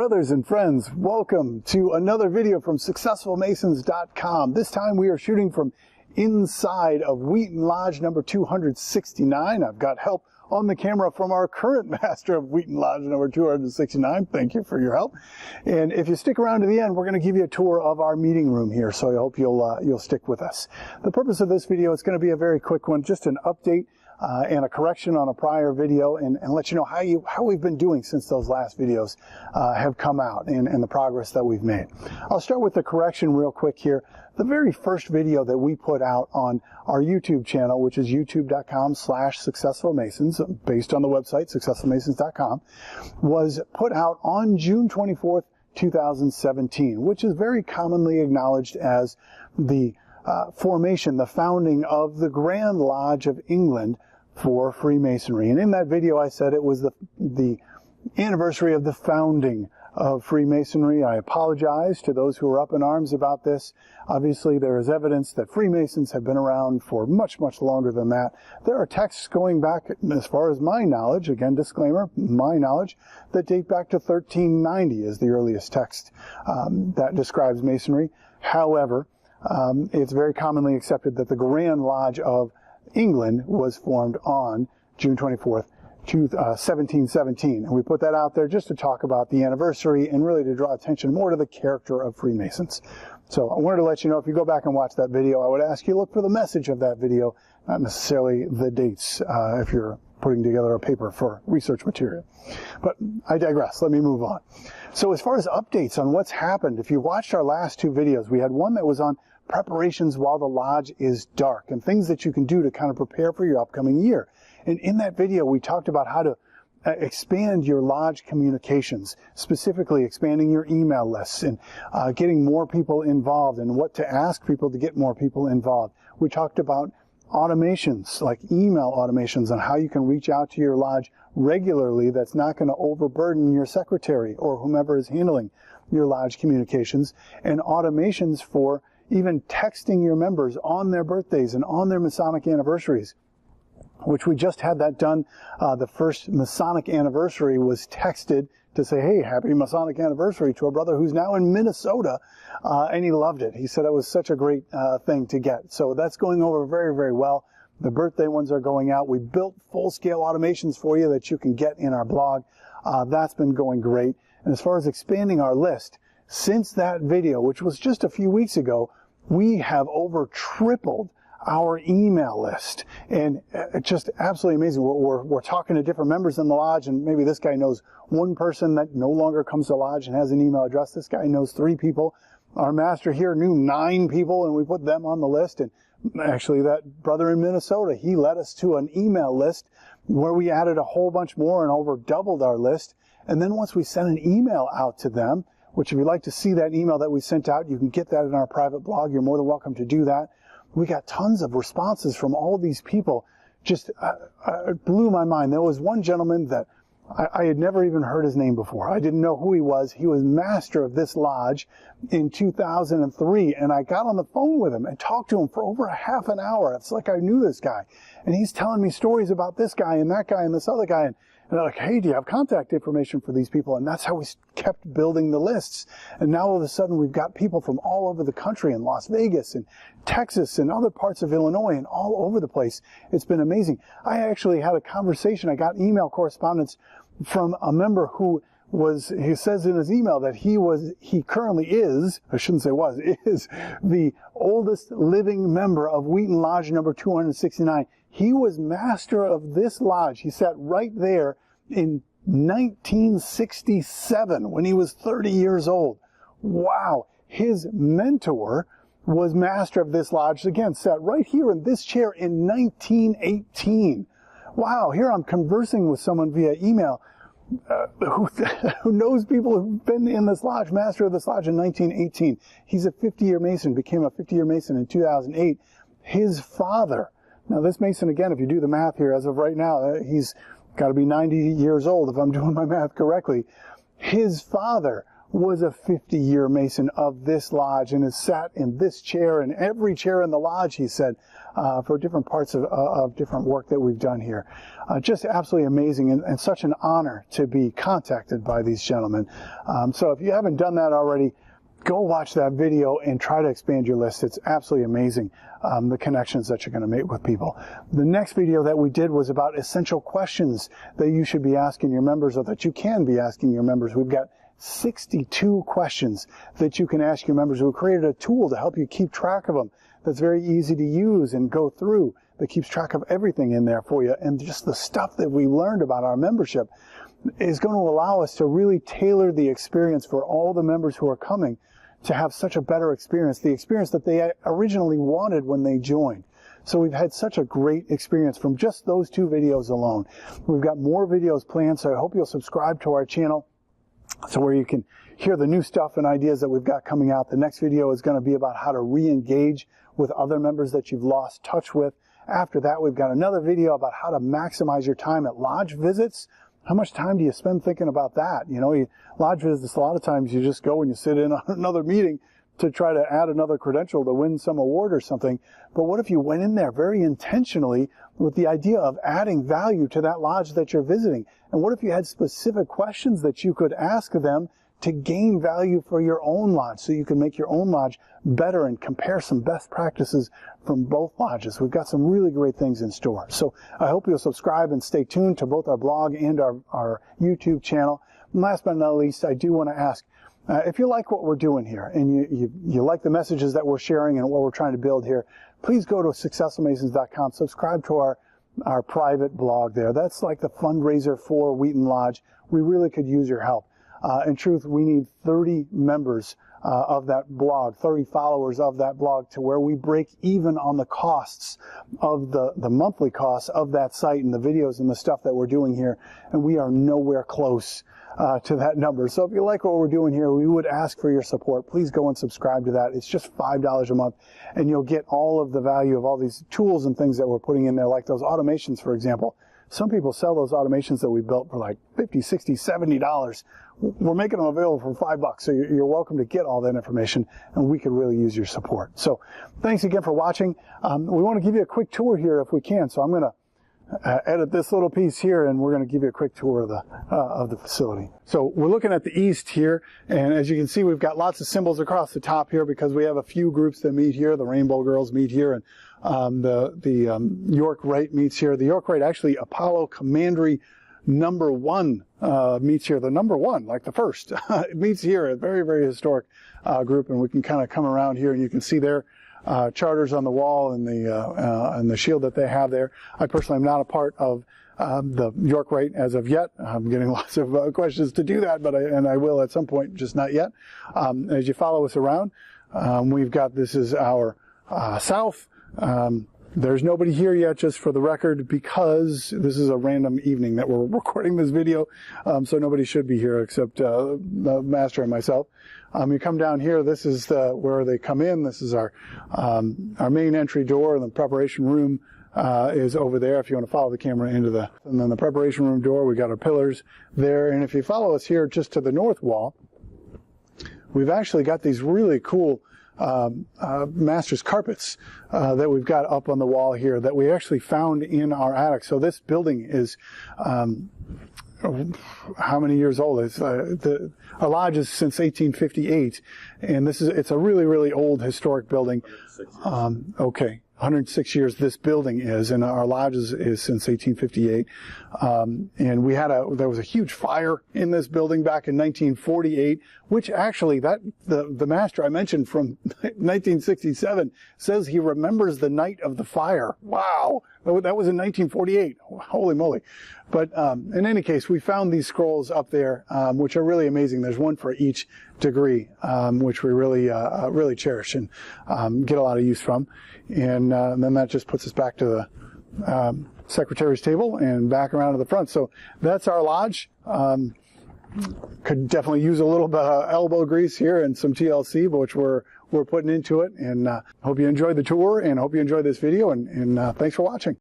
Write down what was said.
Brothers and friends, welcome to another video from SuccessfulMasons.com. This time we are shooting from inside of Wheaton Lodge number 269. I've got help on the camera from our current master of Wheaton Lodge number 269. Thank you for your help. And if you stick around to the end, we're going to give you a tour of our meeting room here. So I hope you'll stick with us. The purpose of this video is going to be a very quick one, just an update and a correction on a prior video, and let you know how we've been doing since those last videos have come out and the progress that we've made. I'll start with the correction real quick here. The very first video that we put out on our YouTube channel, which is youtube.com/successfulmasons, based on the website successfulmasons.com, was put out on June 24th, 2017, which is very commonly acknowledged as the formation, the founding of the Grand Lodge of England for Freemasonry. And in that video I said it was the anniversary of the founding of Freemasonry. I apologize to those who are up in arms about this. Obviously there is evidence that Freemasons have been around for much, much longer than that. There are texts going back, as far as my knowledge, again disclaimer, my knowledge, that date back to 1390 is the earliest text that describes Masonry. However, it's very commonly accepted that the Grand Lodge of England was formed on June 24th, 1717. And we put that out there just to talk about the anniversary and really to draw attention more to the character of Freemasons. So I wanted to let you know, if you go back and watch that video, I would ask you to look for the message of that video, not necessarily the dates, if you're putting together a paper for research material. But I digress. Let me move on. So as far as updates on what's happened, if you watched our last two videos, we had one that was on preparations while the lodge is dark and things that you can do to kind of prepare for your upcoming year. And in that video, we talked about how to expand your lodge communications, specifically expanding your email lists and getting more people involved and what to ask people to get more people involved. We talked about automations, like email automations, on how you can reach out to your lodge regularly that's not going to overburden your secretary or whomever is handling your lodge communications, and automations for even texting your members on their birthdays and on their Masonic anniversaries, which we just had that done. The first Masonic anniversary was texted to say, hey, happy Masonic anniversary, to a brother who's now in Minnesota, and he loved it. He said it was such a great thing to get. So that's going over very, very well. The birthday ones are going out. We built full-scale automations for you that you can get in our blog. That's been going great. And as far as expanding our list, since that video, which was just a few weeks ago, we have over tripled our email list, and it's just absolutely amazing. We're talking to different members in the lodge, and maybe this guy knows one person that no longer comes to lodge and has an email address. This guy knows 3 people. Our master here knew 9 people, and we put them on the list. And actually, that brother in Minnesota, he led us to an email list where we added a whole bunch more and over doubled our list. And then once we sent an email out to them, which if you'd like to see that email that we sent out, you can get that in our private blog. You're more than welcome to do that. We got tons of responses from all of these people. Just it blew my mind. There was one gentleman that I had never even heard his name before. I didn't know who he was. He was master of this lodge in 2003, and I got on the phone with him and talked to him for over a half an hour. It's like I knew this guy. And he's telling me stories about this guy and that guy and this other guy. And they're like, hey, do you have contact information for these people? And that's how we kept building the lists. And now all of a sudden we've got people from all over the country, in Las Vegas and Texas and other parts of Illinois and all over the place. It's been amazing. I actually had a conversation. I got email correspondence from a member who he says in his email that he currently is, I shouldn't say was, is the oldest living member of Wheaton Lodge number 269. He was master of this lodge. He sat right there in 1967 when he was 30 years old. Wow. His mentor was master of this lodge, again, sat right here in this chair in 1918. Wow. Here I'm conversing with someone via email who knows people who've been in this lodge, master of this lodge in 1918. He's a 50-year Mason, became a 50-year Mason in 2008. His father, now this Mason, again, if you do the math here, as of right now, he's got to be 90 years old if I'm doing my math correctly. His father was a 50-year Mason of this lodge and has sat in this chair and every chair in the lodge, he said, for different parts of different work that we've done here. Just absolutely amazing and such an honor to be contacted by these gentlemen. So if you haven't done that already, go watch that video and try to expand your list. It's absolutely amazing, the connections that you're going to make with people. The next video that we did was about essential questions that you should be asking your members, or that you can be asking your members. We've got 62 questions that you can ask your members. We created a tool to help you keep track of them that's very easy to use and go through, that keeps track of everything in there for you. And just the stuff that we learned about our membership is going to allow us to really tailor the experience for all the members who are coming to have such a better experience, the experience that they originally wanted when they joined. So we've had such a great experience from just those 2 videos alone. We've got more videos planned, so I hope you'll subscribe to our channel, so where you can hear the new stuff and ideas that we've got coming out. The next video is going to be about how to re-engage with other members that you've lost touch with. After that, we've got another video about how to maximize your time at lodge visits. How much time do you spend thinking about that? You know, lodge visits, a lot of times you just go and you sit in on another meeting to try to add another credential to win some award or something. But what if you went in there very intentionally with the idea of adding value to that lodge that you're visiting? And what if you had specific questions that you could ask them to gain value for your own lodge, so you can make your own lodge better and compare some best practices from both lodges? We've got some really great things in store. So I hope you'll subscribe and stay tuned to both our blog and our YouTube channel. And last but not least, I do want to ask, if you like what we're doing here and you like the messages that we're sharing and what we're trying to build here, please go to successfulmasons.com, subscribe to our private blog there. That's like the fundraiser for Wheaton Lodge. We really could use your help. In truth, we need 30 members of that blog, 30 followers of that blog, to where we break even on the costs of the monthly costs of that site and the videos and the stuff that we're doing here. And we are nowhere close to that number. So if you like what we're doing here, we would ask for your support. Please go and subscribe to that. It's just $5 a month, and you'll get all of the value of all these tools and things that we're putting in there, like those automations, for example. Some people sell those automations that we built for like $50, $60, $70. We're making them available for $5, so you're welcome to get all that information, and we could really use your support. So thanks again for watching. We want to give you a quick tour here if we can, so I'm going to edit this little piece here, and we're going to give you a quick tour of the facility. So we're looking at the east here, and as you can see, we've got lots of symbols across the top here because we have a few groups that meet here. The Rainbow Girls meet here, and the York Rite meets here. The York Rite, actually, Apollo Commandery number 1 meets here. The number 1, like the first, it meets here. A very, very historic group, and we can kind of come around here, and you can see their charters on the wall and the shield that they have there. I personally am not a part of the York Rite as of yet. I'm getting lots of questions to do that, but I will at some point, just not yet. As you follow us around, we've got, this is our south. There's nobody here yet, just for the record, because this is a random evening that we're recording this video, so nobody should be here except the master and myself. You come down here, this is where they come in. This is our main entry door, and the preparation room is over there if you want to follow the camera into and then the preparation room door. We got our pillars there, and if you follow us here just to the north wall, we've actually got these really cool master's carpets that we've got up on the wall here that we actually found in our attic. So this building is how many years old? It's our lodge is since 1858, and it's a really, really old historic building. 106 years this building is, and our lodge is since 1858. And there was a huge fire in this building back in 1948, which actually the master I mentioned from 1967 says he remembers the night of the fire. Wow. That was in 1948. Holy moly. But in any case, we found these scrolls up there, which are really amazing. There's one for each degree, which we really cherish and get a lot of use from. And then that just puts us back to the secretary's table and back around to the front. So that's our lodge. Could definitely use a little bit of elbow grease here and some TLC, which we're putting into it. And hope you enjoyed the tour, and hope you enjoyed this video, and thanks for watching.